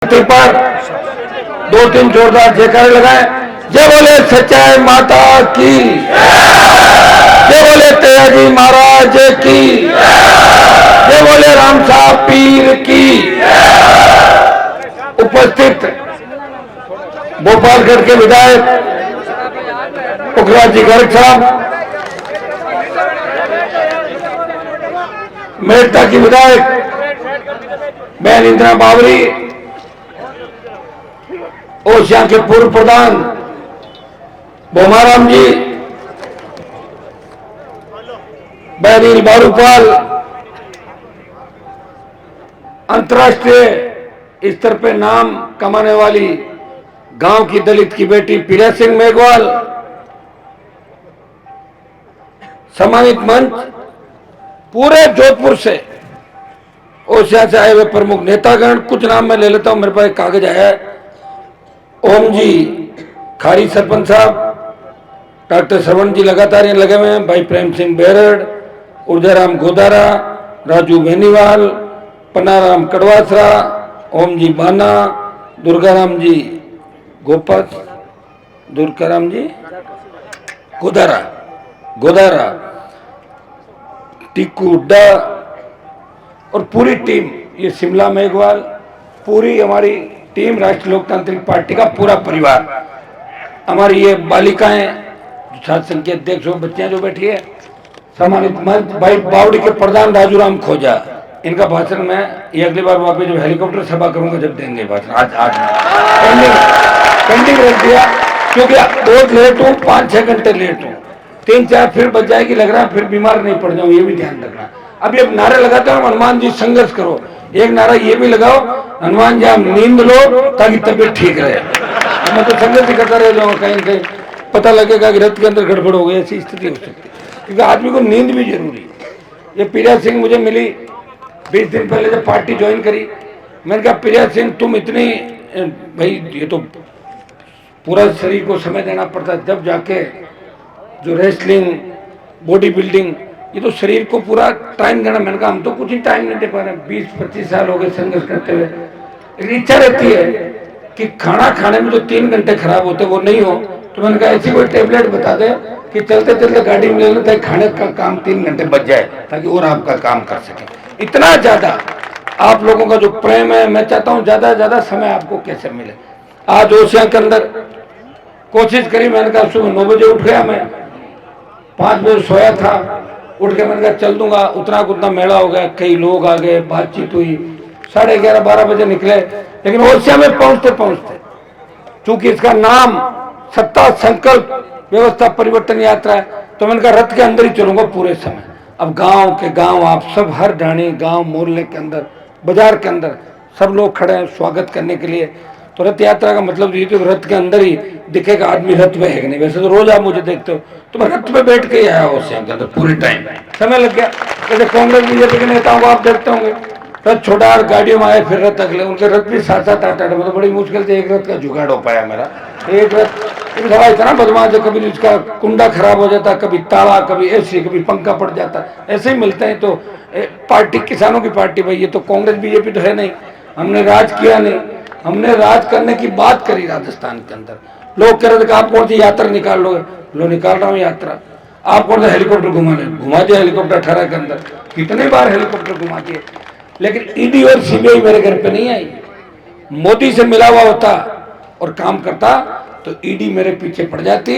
धरती पर दो तीन जोरदार जयकारे लगाए। जय बोले सच्चाई माता की, जय बोले तेजी महाराज की, जय बोले राम साहब पीर की। उपस्थित भोपालगढ़ के विधायक पुखराज जी गर्ग साहब, मेरठा की विधायक बहन इंदिरा बावरी, ओसिया के पूर्व प्रधान बोमाराम जी, बहरील बारूपाल, अंतर्राष्ट्रीय स्तर पे नाम कमाने वाली गांव की दलित की बेटी पीरा सिंह मेघवाल, सम्मानित मंच, पूरे जोधपुर से ओसिया से आए हुए प्रमुख नेतागण। कुछ नाम मैं ले लेता हूं, मेरे पास एक कागज आया है। ओम जी खारी सरपंच साहब, डॉक्टर श्रवण जी लगातार ये लगे हुए हैं, भाई प्रेम सिंह बेरड़, ऊर्जाराम गोदारा, राजू बेनीवाल, पन्नाराम कड़वासरा, ओम जी बाना, दुर्गाराम जी गोपस, दुर्गाराम जी गोदारा, टीकू हुड्डा और पूरी टीम, ये शिमला मेघवाल, पूरी हमारी टीम, राष्ट्रीय लोकतांत्रिक पार्टी का पूरा परिवार, हमारी ये बालिकाएं, छात्र संघ के अध्यक्ष हो, बच्चियां जो बैठी है, सम्मानित मंच, भाई बावड़ी के प्रधान राजूराम खोजा, इनका भाषण मैं ये अगली बार वापस जब हेलीकॉप्टर सभा करूंगा जब देंगे भाषण। आज पेंडिंग रख दिया क्योंकि बहुत लेट हूँ, 5-6 घंटे लेट हूँ, 3-4 फिर बच जाएगी, लग रहा है फिर बीमार नहीं पड़ जाऊँ, ये भी ध्यान रखना। अब ये नारे लगाते हो हनुमान जी संघर्ष करो, एक नारा ये भी लगाओ हनुमान जी आप नींद लो ताकि तबीयत ठीक रहे। मैं तो संघर्ष ही करता रह जाऊंगा, कहीं कहीं पता लगेगा कि रथ के अंदर गड़बड़ हो गई, ऐसी स्थिति हो सकती है, क्योंकि आदमी को नींद भी जरूरी है। ये पीरा सिंह मुझे मिली 20 दिन पहले जब पार्टी ज्वाइन करी, मैंने कहा पीरा सिंह तुम इतनी, भाई ये तो पूरा शरीर को समय देना पड़ता है, जब जाके जो रेसलिंग, बॉडी बिल्डिंग, ये तो शरीर को पूरा टाइम देना। मैंने कहा हम तो कुछ ही टाइम नहीं दे पा रहे, 20-25 साल हो गए संघर्ष करते हुए। लेकिन इच्छा रहती है कि खाना खाने में जो 3 घंटे खराब होते वो नहीं हो, तो मैंने कहा ऐसी कोई टेबलेट बता दे कि चलते चलते गाड़ी में ले लेते खाने का काम 3 घंटे बच जाए, ताकि और आपका काम कर सके। इतना ज्यादा आप लोगों का जो प्रेम है, मैं चाहता हूँ ज्यादा से ज्यादा समय आपको कैसे मिले। आज ओसिया के अंदर कोशिश करी, मैंने कहा सुबह 9 बजे उठ गया, मैं 5 बजे सोया था, उठ के मैंने कहा चल दूंगा, उतना उतना मेला हो गया, कई लोग आ गए, बातचीत हुई, 11:30-12 बजे निकले। लेकिन ओसिया में पहुंचते पहुंचते, चूंकि इसका नाम सत्ता संकल्प व्यवस्था परिवर्तन यात्रा है, तो मैंने कहा रथ के अंदर ही चलूंगा पूरे समय। अब गांव के गांव आप सब, हर ढाणी गांव मोहल्ले के अंदर, बाजार के अंदर सब लोग खड़े हैं स्वागत करने के लिए। तो रथ यात्रा का मतलब ये तो रथ के अंदर ही दिखेगा आदमी रथ में है कि नहीं। वैसे तो रोज आप मुझे देखते हो, तो मैं रथ पे बैठ के ही आया ओसिया के अंदर, पूरे टाइम समय लग गया। जैसे कांग्रेस बीजेपी के नेताओं को आप देखते होंगे, रथ छोड़ा और गाड़ियों में आए, फिर रथ अगले, उनके रथ भी 7-7 8 मतलब बड़ी मुश्किल से एक रथ का जुगाड़ हो पाया मेरा। एक रथ इतना बदमाश है, कभी इसका कुंडा खराब हो जाता, कभी ताला, कभी ऐसे, कभी पंखा पड़ जाता, ऐसे ही मिलते हैं। तो पार्टी किसानों की पार्टी भाई, ये तो कांग्रेस बीजेपी तो है नहीं, हमने राज किया नहीं, हमने राज करने की बात करी राजस्थान के अंदर। लोग कह रहे थे कि आप कौन सी यात्रा निकाल लोगे, लो निकाल रहा हूँ यात्रा। आप कौन सा हेलीकॉप्टर घुमा दिया हेलीकॉप्टर 18 के अंदर, कितने बार हेलीकॉप्टर घुमा दिए। लेकिन ईडी और सीबीआई मेरे घर पे नहीं आई। मोदी से मिला हुआ होता और काम करता तो ईडी मेरे पीछे पड़ जाती,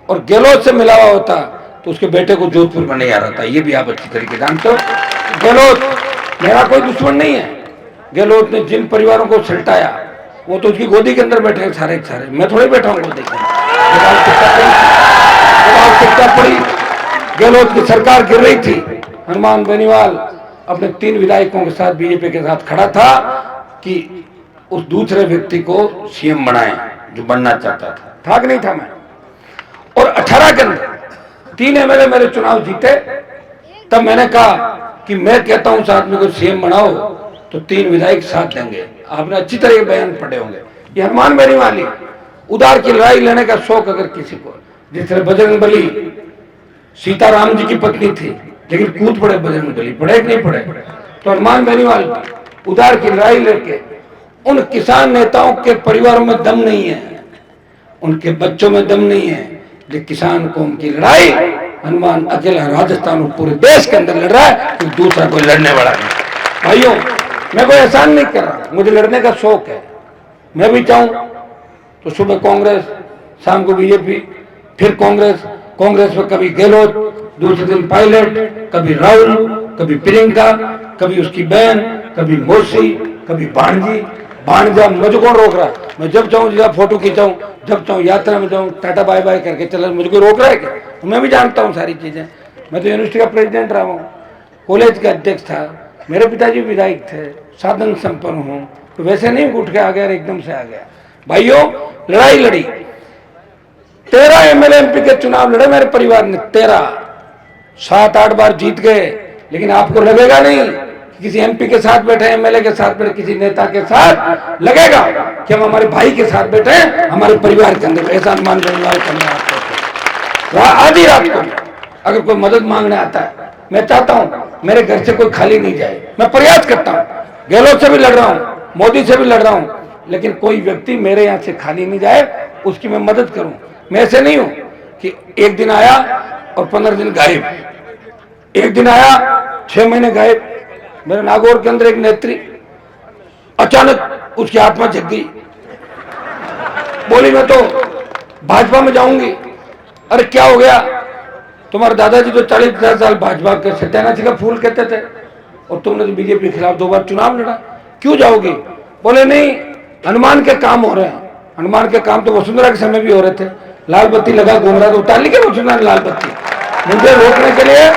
और गहलोत से मिला हुआ होता तो उसके बेटे को जोधपुर में नहीं आ रहा था। ये भी आप अच्छी तरीके जानते हो। गहलोत मेरा कोई दुश्मन नहीं है, गहलोत ने जिन परिवारों को सल्टाया वो तो उसकी गोदी के अंदर बैठे सारे के सारे, मैं थोड़ी बैठा हूँ गोदी के अंदर। आवश्यकता पड़ी, गहलोत की सरकार गिर रही थी, हनुमान बेनीवाल अपने 3 विधायकों के साथ बीजेपी के साथ खड़ा था कि उस दूसरे व्यक्ति को सीएम बनाए जो बनना चाहता था कि नहीं था मैं। और 18 के अंदर 3 एमएलए मेरे चुनाव जीते, तब मैंने कहा कि मैं कहता हूं उस आदमी को सीएम बनाओ तो 3 विधायक साथ देंगे। आपने अच्छी तरह बयान पढ़े होंगे। ये हनुमान बेनीवाल ही, उदार की लड़ाई लेने का शौक अगर किसी को, जिस तरह बजरंगबली सीताराम जी की पत्नी थी, लेकिन कूद पड़े बजरंगबली, पढ़े कि नहीं पढ़े। तो हनुमान बेनीवाल उदार की लड़ाई लेके उन किसान नेताओं के परिवारों में दम नहीं है, उनके बच्चों में दम नहीं है। लेकिन किसान कौम की लड़ाई हनुमान अकेला राजस्थान और पूरे देश के अंदर लड़ रहा है, कि दूसरा कोई लड़ने वाला नहीं। भाइयों, मैं कोई एहसान नहीं कर रहा, मुझे लड़ने का शौक है। मैं भी चाहूं तो सुबह कांग्रेस, शाम को बीजेपी, फिर कांग्रेस में कभी गहलोत, दूसरे दिन पायलट, कभी राहुल, कभी प्रियंका, कभी उसकी बहन, कभी मौसी, कभी भाणजा। मुझे कौन रोक रहा है? मैं जब चाहूँ जब फोटो खिंचाऊं, जब चाहूँ यात्रा में जाऊँ, टाटा बाय बाय करके चला, मुझे कोई रोक रहा है क्या? तो मैं भी जानता हूँ सारी चीजें। मैं तो यूनिवर्सिटी का प्रेसिडेंट रहा हूँ, कॉलेज का अध्यक्ष था, मेरे पिताजी विधायक थे, साधन संपन्न हूँ, तो वैसे नहीं उठ के आ गया, एकदम से आ गया। भाइयों, लड़ाई लड़ी, 13 एमएलए एमपी के चुनाव लड़े मेरे परिवार ने, 13, 7-8 बार जीत गए। लेकिन आपको लगेगा नहीं कि किसी एमपी के साथ बैठे, एमएलए के साथ बैठे, किसी नेता के साथ, लगेगा कि हम हमारे भाई के साथ बैठे हैं, हमारे परिवार के अंदर। ऐसा अनुमान करना आपको, आधी रात को अगर कोई मदद मांगने आता है, मैं चाहता हूं मेरे घर से कोई खाली नहीं जाए। मैं प्रयास करता हूं, गहलोत से भी लड़ रहा हूं, मोदी से भी लड़ रहा हूं, लेकिन कोई व्यक्ति मेरे यहाँ से खाली नहीं जाए, उसकी मैं मदद करूं। मैं ऐसे नहीं हूं कि एक दिन आया और 15 दिन गायब, एक दिन आया 6 महीने गायब। मेरे नागौर के अंदर एक नेत्री, अचानक उसकी आत्मा जग गई, बोली मैं तो भाजपा में जाऊंगी। अरे क्या हो गया? तुम्हारे दादाजी तो 40-50 साल भाजपा के सत्यानाशी का फूल कहते थे, और तुमने तो बीजेपी के खिलाफ 2 बार चुनाव लड़ा, क्यों जाओगी? बोले नहीं, हनुमान के काम हो रहे हैं। हनुमान के काम तो वसुंधरा के समय भी हो रहे थे, लाल बत्ती लगा घूम रहा था, उतार ली क्या वसुंधरा ने लाल बत्ती? मुझे रोकने के लिए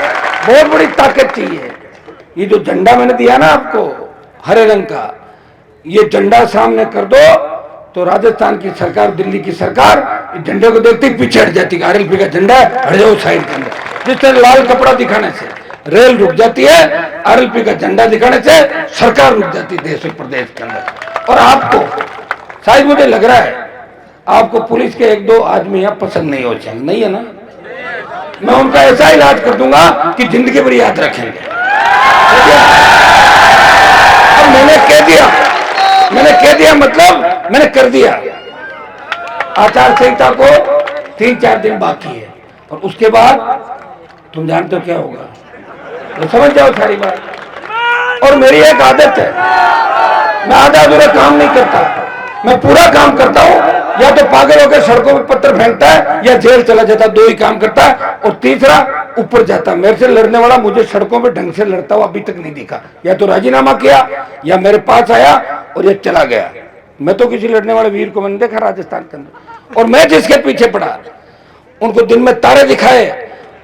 बहुत बड़ी ताकत चाहिए। ये जो झंडा मैंने दिया ना आपको, हरे रंग का, ये झंडा सामने कर दो तो राजस्थान की सरकार, दिल्ली की सरकार इस झंडे को देखते ही पीछे हट जाती है। आरएलपी का झंडा है, हट जाओ साइड के अंदर। जिस तरह लाल कपड़ा दिखाने से रेल रुक जाती है, आरएलपी का झंडा दिखाने से सरकार रुक जाती है देश और प्रदेश के अंदर। और आपको शायद, मुझे लग रहा है आपको पुलिस के 1-2 आदमी यहाँ पसंद नहीं हो जाएंगे, नहीं है ना? मैं उनका ऐसा इलाज कर दूंगा कि जिंदगी भर याद रखेंगे। अब मैंने कह दिया मतलब मैंने कर दिया। आचार संहिता को 3-4 दिन बाकी है, और उसके बाद तुम जानते हो क्या होगा, तो समझ जाओ सारी बात। और मेरी एक आदत है, मैं आधा अधूरा काम नहीं करता, मैं पूरा काम करता हूं। या तो पागल होकर सड़कों में पत्थर फेंकता है, या जेल चला जाता, 2 ही काम करता है। और तीसरा, ऊपर जाता। मेरे से लड़ने वाला मुझे सड़कों में ढंग से लड़ता हुआ अभी तक नहीं दिखा। या तो राजीनामा किया, या मेरे पास आया और ये चला गया। मैं तो किसी लड़ने वाले वीर को मैंने देखा राजस्थान के अंदर। और मैं जिसके पीछे पड़ा, उनको दिन में तारे दिखाए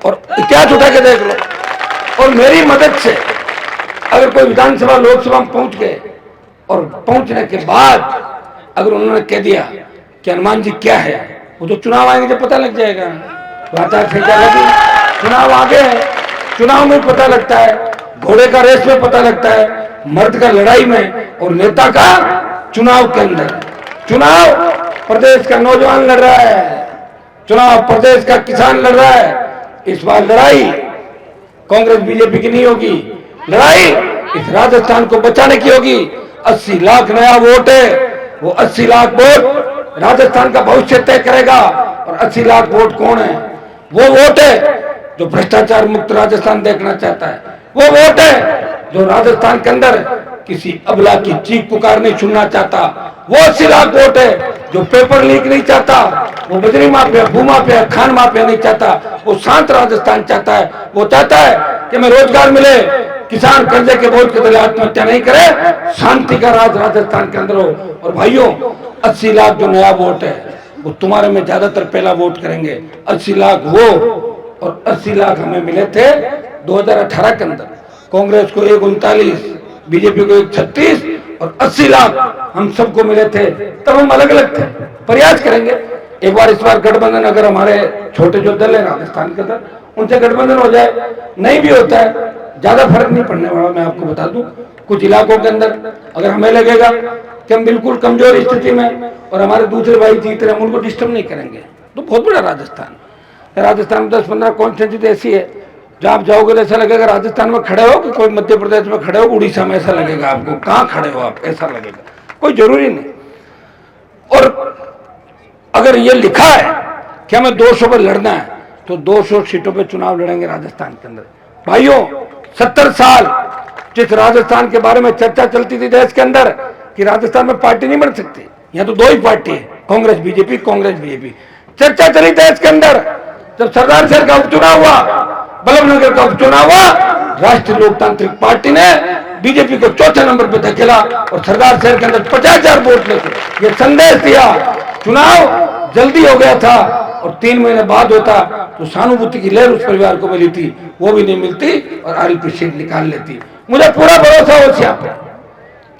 और इतिहास उठा के देख लो। और मेरी मदद से अगर कोई विधानसभा, लोकसभा में पहुंच गए, और पहुंचने के बाद अगर उन्होंने कह दिया कि हनुमान जी क्या है, वो तो चुनाव आएंगे जब पता लग जाएगा। आचार संहिता लगी, चुनाव आगे है, चुनाव में पता लगता है, घोड़े का रेस में पता लगता है, मर्द का लड़ाई में और नेता का चुनाव के अंदर। चुनाव प्रदेश का नौजवान लड़ रहा है, चुनाव प्रदेश का किसान लड़ रहा है। इस बार लड़ाई कांग्रेस बीजेपी की नहीं होगी, लड़ाई इस राजस्थान को बचाने की होगी। 80 लाख नया वोट है, वो 80 लाख वोट राजस्थान का भविष्य तय करेगा। और 80 लाख वोट कौन है? वो वोट है जो भ्रष्टाचार मुक्त राजस्थान देखना चाहता है, वो वोट है जो राजस्थान के अंदर किसी अबला की चीख पुकार नहीं सुनना चाहता, वो 80 लाख वोट है जो पेपर लीक नहीं चाहता, वो बजरी माफिया, भू माफिया, खान माफिया नहीं चाहता, वो शांत राजस्थान चाहता है। वो चाहता है कि हमें रोजगार मिले, किसान कर्जे के बोझ के तले आत्महत्या नहीं करे, शांति का राज राजस्थान के अंदर हो। और भाइयों, 80 लाख जो नया वोट है, वो तुम्हारे में ज्यादातर पहला वोट करेंगे। 80 लाख वो, और 80 लाख हमें मिले थे 2018 के अंदर। कांग्रेस को 139, बीजेपी को 136, और 80 लाख हम सबको मिले थे। तब हम अलग अलग थे। प्रयास करेंगे एक बार, इस बार गठबंधन, अगर हमारे छोटे जो दल है राजस्थान के अंदर, उनसे गठबंधन हो जाए, नहीं भी होता है, ज्यादा फर्क नहीं पड़ने वाला। मैं आपको बता दूं, कुछ इलाकों के अंदर अगर हमें लगेगा कि हम बिल्कुल कमजोर स्थिति में और हमारे दूसरे भाई जीत रहे, हम उनको डिस्टर्ब नहीं करेंगे। तो बहुत बड़ा राजस्थान है। राजस्थान में 10-15 कॉन्स्टिट्यूंसी ऐसी है जहाँ आप जाओगे ऐसा लगेगा राजस्थान में खड़े हो कि कोई मध्य प्रदेश में खड़े हो, उड़ीसा में ऐसा लगेगा आपको, कहाँ खड़े हो आप, ऐसा लगेगा। कोई जरूरी नहीं। और अगर ये लिखा है कि हमें 200 पर लड़ना है तो 200 सीटों पे चुनाव लड़ेंगे राजस्थान के अंदर। भाइयों, 70 साल जिस राजस्थान के बारे में चर्चा चलती थी देश के अंदर कि राजस्थान में पार्टी नहीं बन सकती, यहाँ तो 2 ही पार्टी है, कांग्रेस बीजेपी, कांग्रेस बीजेपी। चर्चा चली देश के अंदर। जब सरदार शहर का उपचुनाव हुआ, बल्लभनगर का उपचुनाव हुआ, राष्ट्रीय लोकतांत्रिक पार्टी ने बीजेपी को चौथे नंबर पर धकेला और सरदार शहर के अंदर 50,000 वोट लेके ये संदेश दिया चुनाव जल्दी हो गया था और 3 महीने बाद होता तो सहानुभूति की लहर उस परिवार को मिली थी, वो भी नहीं मिलती और आरएलपी सीट निकाल लेती। मुझे पूरा भरोसा हो ओसिया पे।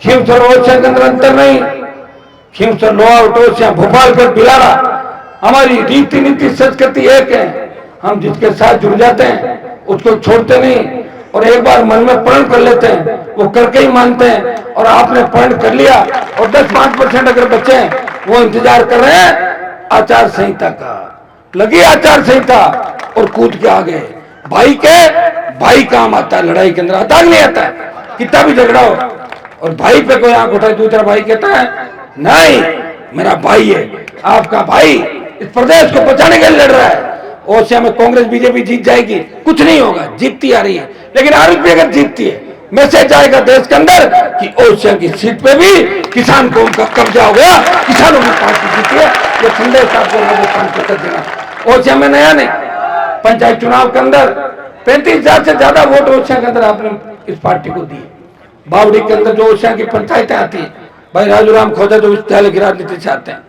खींवसर ओसिया के अंदर अंतर नहीं, खींवसर लोहावट ओसिया भोपाल पर बिलारा, हमारी रीति नीति संस्कृति एक है। हम जिसके साथ जुड़ जाते हैं उसको छोड़ते नहीं और एक बार मन में प्रण कर लेते हैं, वो करके ही मानते हैं। और आपने प्रण कर लिया और 10-5% अगर बच्चे वो इंतजार कर रहे हैं आचार संहिता का, लगी आचार संहिता और कूद के आ गए। भाई काम आता है लड़ाई के अंदर, आता नहीं आता है, कितना भी झगड़ा हो और भाई पे कोई आंख उठाए दूसरा भाई कहता है नहीं मेरा भाई है, आपका भाई इस प्रदेश को बचाने के लिए लड़ रहा है। ओसिया में कांग्रेस बीजेपी जीत जाएगी, कुछ नहीं होगा, जीतती आ रही है, लेकिन आरएलपी अगर जीतती है मैसेज आएगा देश के अंदर कि ओसिया की सीट पे भी किसान को उनका कब्जा हो गया, किसानों की पार्टी जीती है। ये संदेश आपको राजस्थान को कर देना। ओसिया में नया नहीं, पंचायत चुनाव के अंदर 35,000 से ज्यादा वोट ओसिया के अंदर आपने इस पार्टी को दिए। बावड़ी के अंदर जो ओसिया की पंचायतें आती है, भाई राजूराम खोजा जो विद्यालय की राजनीति से आते हैं,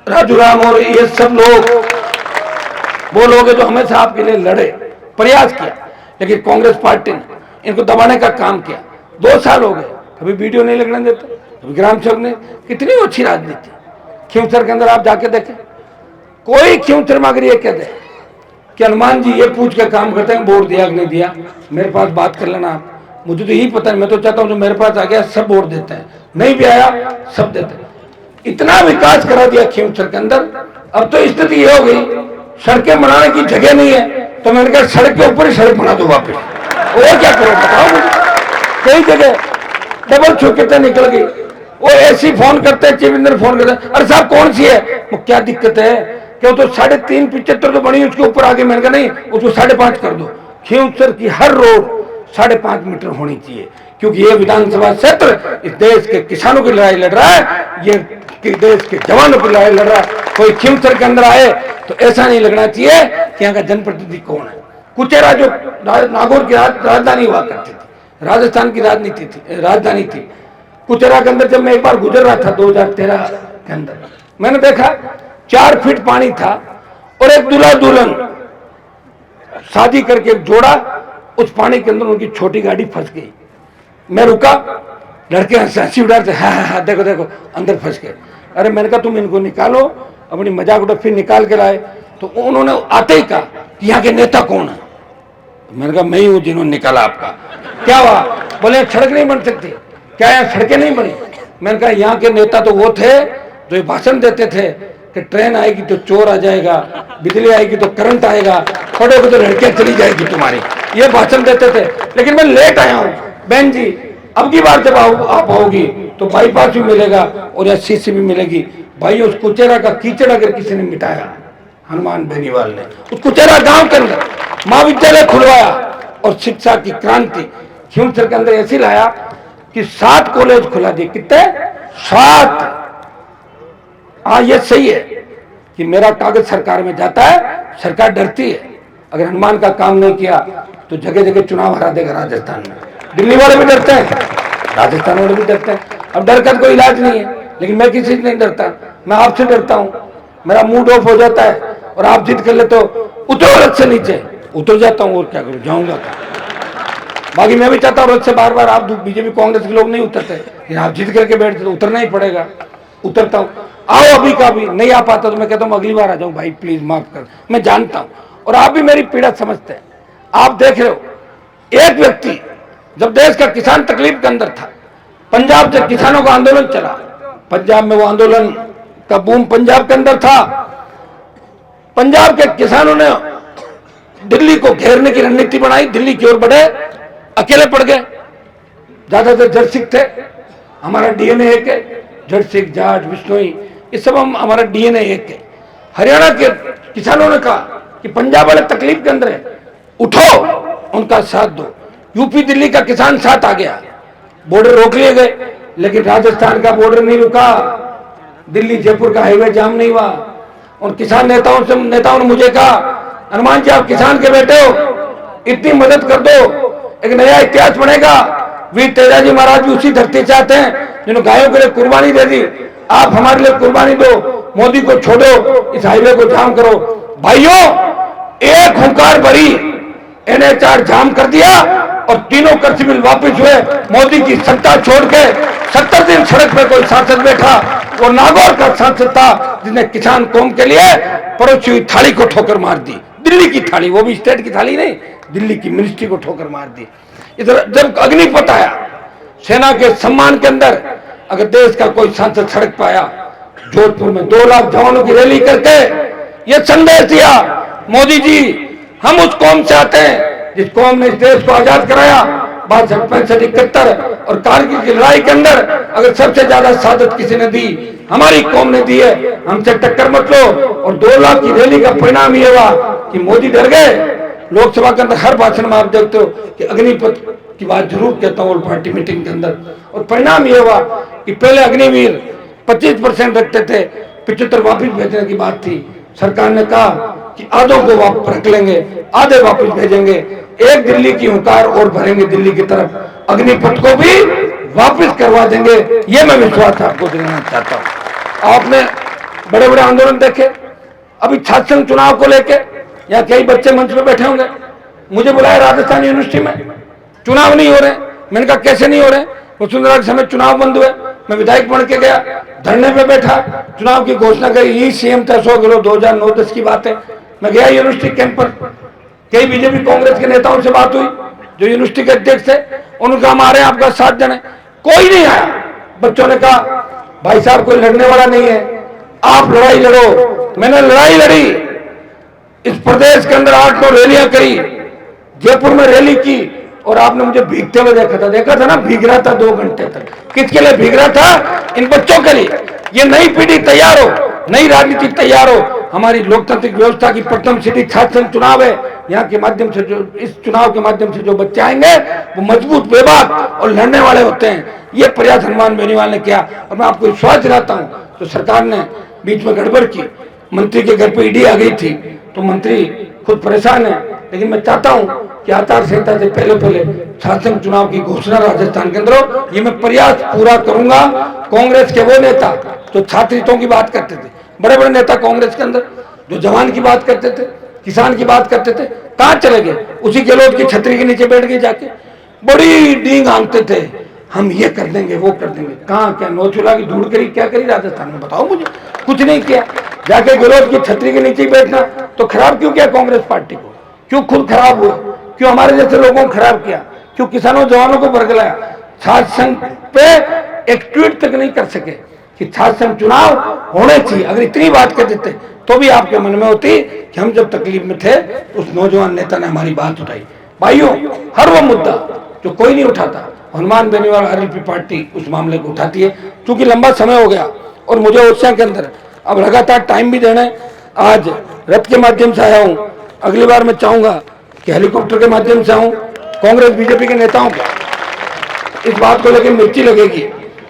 राजूराम और ये सब लोग वो लोग जो हमेशा आपके लिए लड़े, प्रयास किया, लेकिन कांग्रेस पार्टी ने इनको दबाने का काम किया। 2 साल हो गए, कभी वीडियो नहीं लगने देते, कभी ग्राम सेवक ने, कितनी अच्छी राजनीति। खींवसर के अंदर आप जाके देखें, कोई खींवसर में अगर ये कहते हैं कि हनुमान जी ये पूछ के काम करते हैं वोट दिया कि नहीं दिया, मेरे पास बात कर लेना आप, मुझे तो यही पता है। मैं तो चाहता हूँ जो मेरे पास आ गया सब वोट देते हैं, नहीं भी आया सब देते हैं। इतना विकास करा दिया खींवसर के अंदर। अब तो स्थिति ये हो गई सड़कें बनाने की जगह नहीं है, तो मैंने कहा सड़क के ऊपर ही सड़क बना दो वापस, और क्या करो बताओ मुझे। कई जगह डबल छुटते निकल गई, वो ऐसी फोन करते हैं, चीफ इंजीनियर फोन करते हैं, अरे साहब कौन सी है, वो क्या दिक्कत है, क्यों तो 3.575 तो बनी, उसके ऊपर आगे मैंने कहा नहीं उसको 5.5 कर दो। खींवसर की हर रोड 5.5 मीटर होनी चाहिए, क्योंकि ये विधानसभा क्षेत्र इस देश के किसानों की लड़ाई लड़ रहा है, ये देश के जवानों की लड़ाई लड़ रहा है। कोई खींवसर के अंदर आए तो ऐसा नहीं लगना चाहिए कि यहाँ का जनप्रतिनिधि कौन है। कुचेरा जो नागौर की राजधानी हुआ करती थी, राजस्थान की राजधानी थी, कुचेरा के अंदर जब मैं एक बार गुजर रहा था 2013 के अंदर, मैंने देखा 4 फीट पानी था और एक दूल्हा दुल्हन शादी करके एक जोड़ा उस पानी के अंदर, उनकी छोटी गाड़ी फंस गई। मैं रुका, लड़के हंसी उड़ाते, हाँ देखो देखो अंदर फंस गए। अरे मैंने कहा तुम इनको निकालो, अपनी मजाक उड़ा, फिर निकाल के लाए तो उन्होंने आते ही कहा कि यहाँ के नेता कौन है। मैंने कहा मैं ही हूँ जिन्होंने निकाला आपका। क्या हुआ, बोले सड़क नहीं बन सकती, क्या यहाँ सड़कें नहीं बनी। मैंने कहा यहाँ के नेता तो वो थे जो ये भाषण देते थे कि ट्रेन आएगी तो चोर आ जाएगा, बिजली आएगी तो करंट आएगा, पढ़ोगे तो लड़कियां चली जाएगी तुम्हारी, ये भाषण देते थे। लेकिन मैं लेट आया हूँ बहन जी, अब की बार जब आप आओगी तो बाईपास भी मिलेगा और या सीसी भी मिलेगी। भाई उस कुचेरा का कीचड़ अगर किसी ने मिटाया, हनुमान बेनीवाल ने उस कुचेरा गांव के अंदर महाविद्यालय खुलवाया और शिक्षा की क्रांति खींवसर के अंदर ऐसी लाया कि 7 कॉलेज खुला दिए। कितने? 7। हाँ ये सही है कि मेरा कागज सरकार में जाता है, सरकार डरती है। अगर हनुमान का काम नहीं किया तो जगह जगह चुनाव हरा देगा राजस्थान में। दिल्ली वाले भी डरते हैं, राजस्थान वाले भी डरते हैं। अब डर का कोई इलाज नहीं है, लेकिन मैं किसी से नहीं डरता, मैं आपसे डरता हूँ। मेरा मूड ऑफ हो जाता है और आप जिद कर ले तो उतरो रथ से नीचे, उतर जाता हूँ और क्या करूँ, जाऊंगा क्या। बाकी मैं भी चाहता हूँ रथ से बार बार, आप बीजेपी कांग्रेस के लोग नहीं उतरते, लेकिन आप जिद करके बैठते तो उतरना ही पड़ेगा। उतरता हूँ, आओ अभी का भी नहीं आ पाता तो मैं कहता हूँ अगली बार आ जाऊँ भाई प्लीज माफ कर। मैं जानता हूँ और आप भी मेरी पीड़ा समझते हैं। आप देख रहे हो एक व्यक्ति जब देश का किसान तकलीफ के अंदर था, पंजाब से किसानों का आंदोलन चला, पंजाब में वो आंदोलन का बूम पंजाब के अंदर था। पंजाब के किसानों ने दिल्ली को घेरने की रणनीति बनाई, दिल्ली की ओर बढ़े, अकेले पड़ गए। ज्यादातर जर्सिक थे, हमारा डीएनए एक है, सिख, जाट, बिश्नोई, ये सब हम हमारा डीएनए एक है। हरियाणा के किसानों ने कहा कि पंजाब वाले तकलीफ के अंदर है, उठो, उनका साथ दो। यूपी दिल्ली का किसान साथ आ गया, बॉर्डर रोक लिए गए, लेकिन राजस्थान का बॉर्डर नहीं रुका, दिल्ली जयपुर का हाईवे जाम नहीं हुआ। और किसान नेताओं ने मुझे कहा, हनुमान जी आप किसान के बेटे हो, इतनी मदद कर दो, एक नया इतिहास बनेगा। वीर तेजाजी महाराज भी उसी धरती से आते हैं जिन्होंने गायों के लिए कुर्बानी दे दी। आप हमारे लिए कुर्बानी दो, मोदी को छोड़ो, इस हाईवे को जाम करो। भाइयों, एक हुंकार भरी, NH जाम कर दिया और तीनों कृषि बिल वापिस हुए। मोदी की सत्ता छोड़ के 70 दिन सड़क पे कोई सांसद बैठा, वो नागौर का सांसद था जिसने किसान कौम के लिए परोसी हुई थाली को ठोकर मार दी। दिल्ली की थाली, वो भी स्टेट की थाली नहीं, दिल्ली की मिनिस्ट्री को ठोकर मार दी। इधर जब अग्निपथ आया, सेना के सम्मान के अंदर अगर देश का कोई सांसद सड़क पर आया, जोधपुर में 2 लाख जवानों की रैली करके ये संदेश दिया, मोदी जी हम उस कौम से आते हैं जिस कौम ने इस देश को आजाद कराया। 62-65-71 और कारगिल की लड़ाई के अंदर अगर सबसे ज्यादा शहादत किसी ने दी, हमारी कौम ने दी है। हमसे टक्कर मत लो। और 2 लाख की रैली का परिणाम ये हुआ कि मोदी डर गए। लोकसभा के अंदर हर भाषण में आप देखते हो कि अग्निपथ की बात जरूर कहता हूँ पार्टी मीटिंग के अंदर। और परिणाम ये हुआ कि पहले अग्निवीर 25% रखते थे, 75 वापिस भेजने की बात थी। सरकार ने कहा कि आधों को वापस रख लेंगे, आधे वापस भेजेंगे। एक दिल्ली की हुंकार और भरेंगे दिल्ली की तरफ, अग्निपथ को भी वापस करवा देंगे। ये मैं विश्वास आपको दिलाना चाहता हूँ। आपने बड़े बड़े आंदोलन देखे, अभी छात्र संघ चुनाव को लेके यहाँ कई बच्चे मंच पे बैठे होंगे, मुझे बुलाया राजस्थान यूनिवर्सिटी में, चुनाव नहीं हो रहे। मैंने कहा कैसे नहीं हो रहे? वसुंधरा के समय चुनाव बंद हुए, मैं विधायक बन के गया, धरने पे बैठा, चुनाव की घोषणा करी, ये सीएम था 100 किलो, 2009-10 की बात है। मैं गया यूनिवर्सिटी कैंप पर, कई बीजेपी कांग्रेस के नेताओं से बात हुई जो यूनिवर्सिटी के अध्यक्ष थे, उन्होंने कहा हमारे आपका साथ देने, कोई नहीं आया। बच्चों ने कहा भाई साहब कोई लड़ने वाला नहीं है, आप लड़ाई लड़ो। मैंने लड़ाई लड़ी, इस प्रदेश के अंदर 8-9 रैलियां करी, जयपुर में रैली की, और आपने मुझे भीगते हुए देखा था ना, भीग रहा था 2 घंटे तक। किसके लिए भीग रहा था? इन बच्चों के लिए। ये नई पीढ़ी तैयार हो, नई राजनीति तैयार हो। हमारी लोकतांत्रिक व्यवस्था की प्रथम सीढ़ी छात्र संघ चुनाव है। यहाँ के माध्यम से जो इस चुनाव के माध्यम से जो बच्चे आएंगे वो मजबूत, बेबाक और लड़ने वाले होते हैं। ये प्रयास हनुमान बेनीवाल ने किया और मैं आपको विश्वास दिलाता हूँ। तो सरकार ने बीच में गड़बड़ की, मंत्री के घर पर ईडी आ गई थी, तो मंत्री खुद परेशान है। लेकिन मैं चाहता हूँ कि आचार संहिता से पहले छात्र संघ चुनाव की घोषणा राजस्थान के अंदर हो। ये मैं प्रयास पूरा करूंगा। कांग्रेस के वो नेता जो छात्र हितों की बात करते थे, बड़े बड़े नेता कांग्रेस के अंदर जो जवान की बात करते थे, किसान की बात करते थे, कहाँ चले गए? उसी गहलोत की छतरी के नीचे बैठ गए जाके, बड़ी डींग आंकते थे, हम ये कर देंगे वो कर देंगे। कहाँ क्या नौचुला की धूड़ करी, क्या करी राजस्थान में? बताओ मुझे। कुछ नहीं किया। जाके गहलोत की छतरी के नीचे बैठना, तो खराब क्यों किया कांग्रेस पार्टी को? क्यों खुद खराब हुआ? क्यों हमारे जैसे लोगों को खराब किया? क्यों किसानों जवानों को बरगलाया? छात्र संघ पे एक ट्वीट तक नहीं कर सके कि छात्र संघ चुनाव होने चाहिए। अगर इतनी बात कर देते तो भी आपके मन में होती कि हम जब तकलीफ में थे उस नौजवान नेता ने हमारी बात उठाई। भाइयों, हर वो मुद्दा जो कोई नहीं उठाता, हनुमान बेनीवाल RLP पार्टी उस मामले को उठाती है। क्योंकि लंबा समय हो गया और मुझे ओडिशा के अंदर अब लगातार टाइम भी देना है। आज रथ के माध्यम से आया हूँ, अगली बार मैं चाहूंगा कि हेलीकॉप्टर के माध्यम से आऊं। कांग्रेस बीजेपी के नेताओं को इस बात को लेकर मिर्ची लगेगी,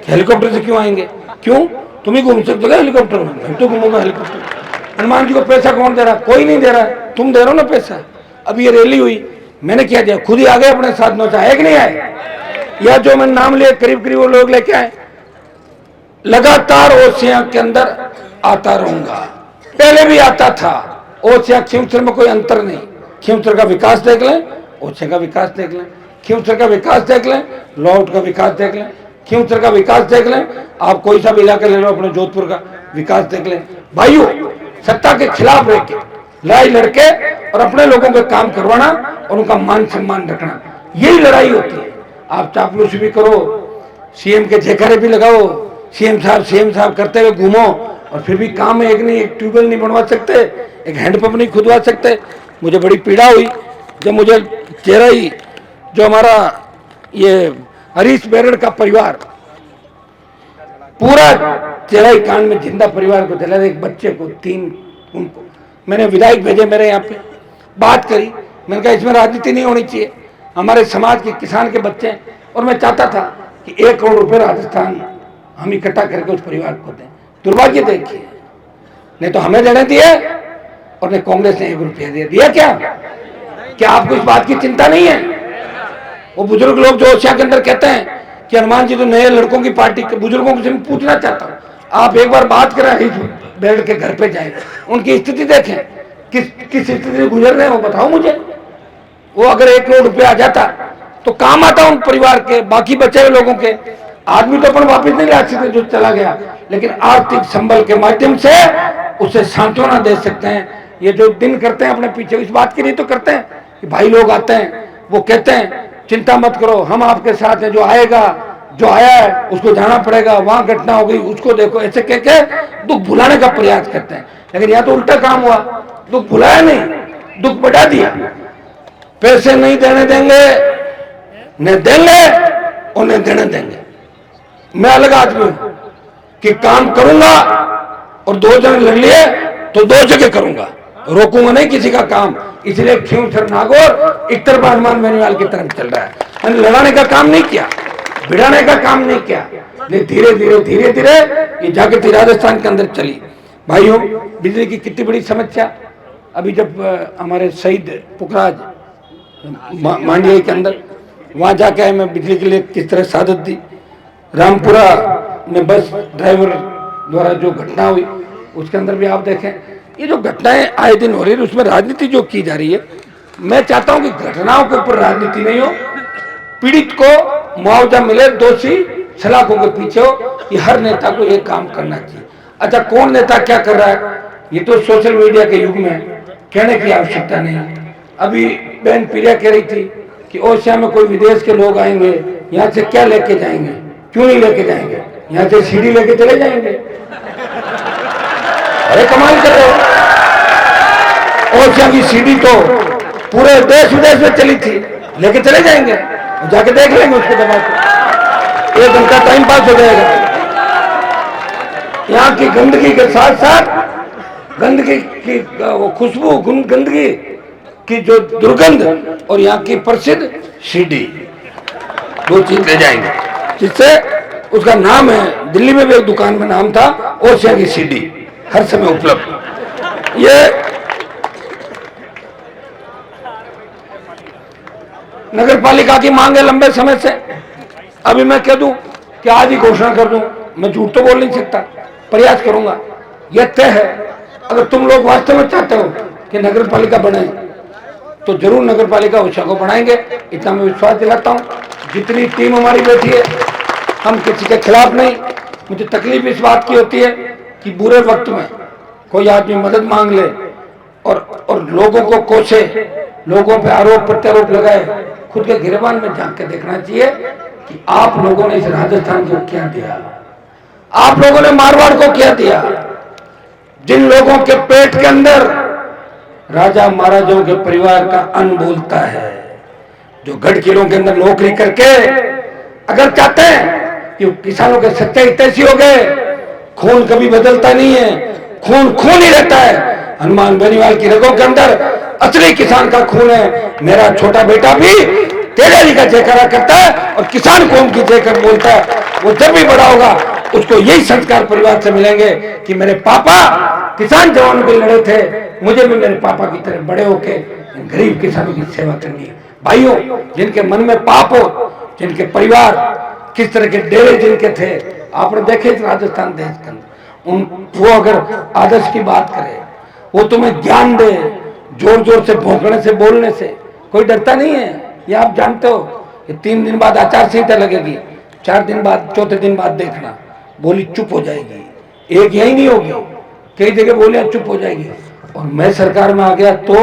हेलीकॉप्टर से क्यों आएंगे? क्यों? तुम ही घूम सकते हो हेलीकॉप्टर में? मैं तो घूमूंगा हेलीकॉप्टर। हनुमान जी को पैसा कौन दे रहा? कोई नहीं दे रहा है, तुम दे रहे हो ना पैसा। अब ये रैली हुई, मैंने क्या दिया? खुद ही आ गए अपने साधनों से, आए कि नहीं आए? या जो मैंने नाम लिए करीब करीब वो लोग लेके आए। लगातार ओसिया के अंदर आता रहूंगा, पहले भी आता था। ओसिया खींवसर में कोई अंतर नहीं। खींवसर का विकास देख लें, ओसिया का विकास देख लें, खींवसर का विकास देख लें, लौट का विकास देख लें, खींवसर का विकास देख लें। आप कोई सा भी इलाका ले लो, अपने जोधपुर का विकास देख लें। भाइयों, सत्ता के खिलाफ रह के लड़ाई लड़के और अपने लोगों का काम करवाना और उनका मान सम्मान रखना, यही लड़ाई होती है। आप चापलूसी भी करो, सीएम के जयकारे भी लगाओ, सीएम साहब करते हुए घूमो, और फिर भी काम एक नहीं, एक ट्यूबवेल नहीं बनवा सकते, एक हैंडपंप नहीं खुदवा सकते। मुझे बड़ी पीड़ा हुई जब मुझे चेहरा ही जो हमारा ये हरीश बेरड़ का परिवार पूरा चढ़ाई कांड में जिंदा परिवार को जला, एक बच्चे को, 3 उनको मैंने विधायक भेजे मेरे यहाँ पे, बात करी, मैंने कहा इसमें राजनीति नहीं होनी चाहिए, हमारे समाज के किसान के बच्चे हैं, और मैं चाहता था कि 1 करोड़ रुपए राजस्थान हम इकट्ठा करके उस परिवार को दें। दुर्भाग्य देखिए, नहीं तो हमें देने दिए और नहीं कांग्रेस ने 1 रुपया दे दिया। क्या आपको इस बात की चिंता नहीं है? वो बुजुर्ग लोग जो ओसिया के अंदर कहते हैं कि हनुमान जी तो नए लड़कों की पार्टी के बुजुर्गों से मैं पूछना चाहता हूँ, आप एक बार बात करें, बैठ के घर पे जाए, उनकी स्थिति देखें, किस स्थिति से गुजर रहे हैं वो बताओ मुझे। वो अगर 1 करोड़ रुपया आ जाता तो काम आता उन परिवार के, बाकी बचे हुए लोगों के। आदमी तो अपन वापिस नहीं ला सकते जो चला गया, लेकिन आर्थिक संबल के माध्यम से उसे सांत्वना दे सकते हैं। ये जो दिन करते हैं अपने पीछे, इस बात के लिए तो करते हैं कि भाई लोग आते हैं, वो कहते हैं चिंता मत करो, हम आपके साथ हैं, जो आएगा, जो आया है उसको जाना पड़ेगा, वहां घटना हो गई उसको देखो, ऐसे कह के दुख भुलाने का प्रयास करते हैं। लेकिन यहाँ तो उल्टा काम हुआ, दुख भुलाया नहीं, दुख बढ़ा दिया। पैसे नहीं देने देंगे, न देंगे और न देने देंगे। मैं अलग आदमी हूं कि काम करूंगा और 2 जन लड़ लिए तो 2 जगह करूंगा, रोकूंगा नहीं किसी का काम। इसलिए खींवसर नागौर एक तरफ हनुमान बेनीवाल की तरफ चल रहा है। मैंने लड़ाने का काम नहीं किया, भिड़ाने का काम नहीं किया, लेकिन धीरे धीरे ये जागृति राजस्थान के अंदर चली। भाइयों, बिजली की कितनी बड़ी समस्या। अभी जब हमारे शहीद पुखराज मांडिया के अंदर वहां जाके आए, मैं बिजली के लिए किस तरह सादत दी। रामपुरा में बस ड्राइवर द्वारा जो घटना हुई उसके अंदर भी आप देखें, ये जो घटनाएं आए दिन हो रही है उसमें राजनीति जो की जा रही है। मैं चाहता हूं कि घटनाओं के ऊपर राजनीति नहीं हो, पीड़ित को मुआवजा मिले, दोषी सलाखों के पीछे हो। ये हर नेता को ये काम करना चाहिए। अच्छा, कौन नेता क्या कर रहा है ये तो सोशल मीडिया के युग में कहने की आवश्यकता नहीं। अभी बहन प्रिया कह रही थी कि ओसिया में कोई विदेश के लोग आएंगे, यहाँ से क्या लेके जाएंगे, क्यों नहीं लेके जाएंगे, यहाँ से सीढ़ी लेके चले जाएंगे। अरे कमाल कर रहे हो, ओसिया की सीढ़ी तो पूरे देश विदेश में चली थी, लेके चले जाएंगे, जाके देख लेंगे उसको दबा के, 1 घंटा टाइम पास हो जाएगा। यहाँ की गंदगी के साथ साथ गंदगी की वो खुशबू, गंदगी की जो दुर्गंध और यहाँ की प्रसिद्ध सीढ़ी, 2 चीज ले जाएंगे, जिससे उसका नाम है, दिल्ली में भी एक दुकान में नाम था ओसिया की सीढ़ी, हर समय उपलब्ध। ये नगर पालिका की मांग है लंबे समय से। अभी मैं कह दूं कि आज ही घोषणा कर दूं, मैं झूठ तो बोल नहीं सकता, प्रयास करूंगा। यह तय है, अगर तुम लोग वास्तव में चाहते हो कि नगर पालिका बने तो जरूर नगर पालिका ओसिया को बनाएंगे, इतना मैं विश्वास दिलाता हूं। जितनी टीम हमारी बैठी है, हम किसी के खिलाफ नहीं। मुझे तकलीफ इस बात की होती है कि बुरे वक्त में कोई आदमी मदद मांग ले और लोगों को कोसे, लोगों पे आरोप प्रत्यारोप लगाए। खुद के गिरबान में झांक के देखना चाहिए कि आप लोगों ने इस राजस्थान को क्या दिया, आप लोगों ने मारवाड़ को क्या दिया। जिन लोगों के पेट के अंदर राजा महाराजाओं के परिवार का अन्न बोलता है, जो गढ़ किलों के अंदर नौकरी करके अगर चाहते हैं कि किसानों के सच्चे हितैषी हो गए, खून कभी बदलता नहीं है, खून खून ही रहता है। हनुमान बेनीवाल की रगों के अंदर असली किसान का खून है। मेरा छोटा बेटा भी तेजा जी का जयकारा करता है और किसान कौम की जयकर बोलता है। वो जब भी बड़ा होगा उसको यही संस्कार परिवार से मिलेंगे कि मेरे पापा किसान जवानों के लड़े थे, मुझे भी मेरे पापा की तरह बड़े होके गरीब किसानों की सेवा करनी है। भाइयों, जिनके मन में पाप हो, जिनके परिवार किस तरह के डेरे जिनके थे, आपने देखे राजस्थान देश के अंदर, वो अगर आदर्श की बात करे, वो तुम्हें ज्ञान दे, जोर जोर से भौंकने से, बोलने से कोई डरता नहीं है। ये आप जानते हो। ये 3 दिन बाद आचार संहिता लगेगी, 4 दिन बाद, चौथे दिन बाद देखना बोली चुप हो जाएगी। एक यही नहीं होगी, कई जगह बोलियां चुप हो जाएगी। और मैं सरकार में आ गया तो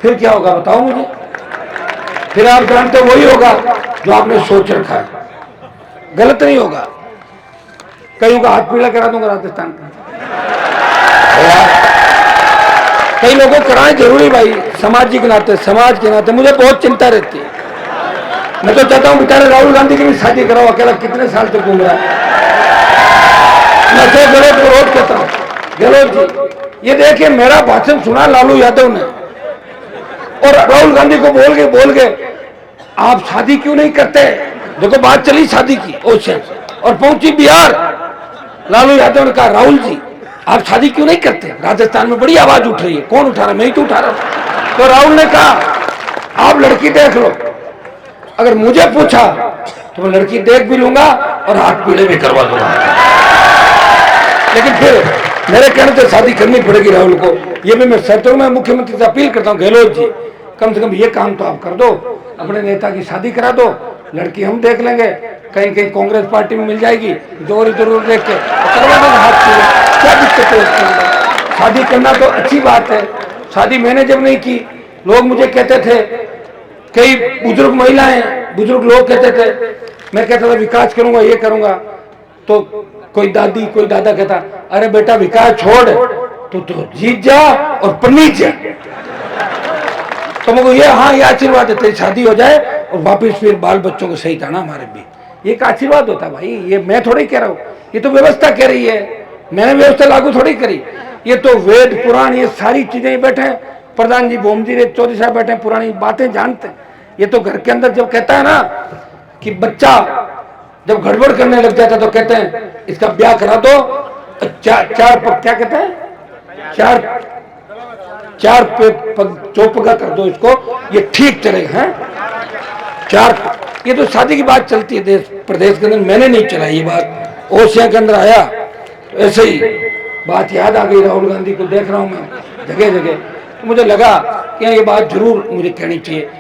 फिर क्या होगा बताओ मुझे। फिर आप जानते हो वही होगा जो आपने सोच रखा है, गलत नहीं होगा। कईयों का हाथ पीला करा दूंगा राजस्थान का। कई लोगों को कराएं जरूरी भाई, सामाजिक नाते, समाज के नाते मुझे बहुत चिंता रहती है। मैं तो चाहता हूं बेचारे राहुल गांधी की भी शादी कराओ, अकेला कितने साल तक घूम रहा है। मैं तो गलत विरोध करता हूँ। गहलोत जी, ये देखिए मेरा भाषण सुना लालू यादव ने और राहुल गांधी को बोल के आप शादी क्यों नहीं करते। देखो बात चली शादी की ओशन और पहुंची बिहार। लालू यादव ने कहा राहुल जी आप शादी क्यों नहीं करते। राजस्थान में बड़ी आवाज उठ रही है। कौन उठा रहा, मैं ही तो उठा रहा हूं। तो राहुल ने कहा आप लड़की देख लो, अगर मुझे पूछा तो मैं लड़की देख भी लूंगा और हाथ पीड़े भी करवा दूंगा, लेकिन फिर मेरे कहने से शादी करनी पड़ेगी राहुल को। ये भी मैं शर्तों में मुख्यमंत्री से अपील करता हूँ, गहलोत जी कम से कम ये काम तो आप कर दो, अपने नेता की शादी करा दो। लड़की हम देख लेंगे, कहीं कहीं कांग्रेस पार्टी में मिल जाएगी, जोर जरूर देख के करवा देंगे हाथ पीड़े। क्या दिक्कत है इसके अंदर। शादी करना तो अच्छी बात है। शादी मैंने जब नहीं की, लोग मुझे कहते थे, कई बुजुर्ग महिलाएं बुजुर्ग लोग कहते थे, मैं कहता था विकास करूंगा ये करूंगा, तो कोई दादी कोई दादा कहता अरे बेटा विकास छोड़, तो जीत जा और पनीत जा। तो मुझे ये हाँ ये आशीर्वाद है, तेरी शादी हो जाए और वापिस फिर बाल बच्चों को सही जाना हमारे भी। एक आशीर्वाद होता भाई, ये मैं थोड़ी कह रहा हूँ, ये तो व्यवस्था कह रही है, मैंने व्यवस्था लागू थोड़ी करी। ये तो वेद पुराण ये सारी चीजें बैठे हैं, प्रधान जी भोमजी चौधरी साहब बैठे हैं, पुरानी बातें जानते हैं। ये तो घर के अंदर जब कहता है ना कि बच्चा जब गड़बड़ करने लग जाता तो कहते हैं इसका ब्याह करा दो, क्या कहते हैं चार पे चौपगा कर दो इसको, ये ठीक चलेगा है। ये तो शादी की बात चलती है देश प्रदेश के अंदर, मैंने नहीं चलाई ये बात, ओसिया के अंदर आया तो ऐसे ही बात याद आ गई। राहुल गांधी को देख रहा हूं मैं जगह जगह, तो मुझे लगा कि ये बात जरूर मुझे कहनी चाहिए।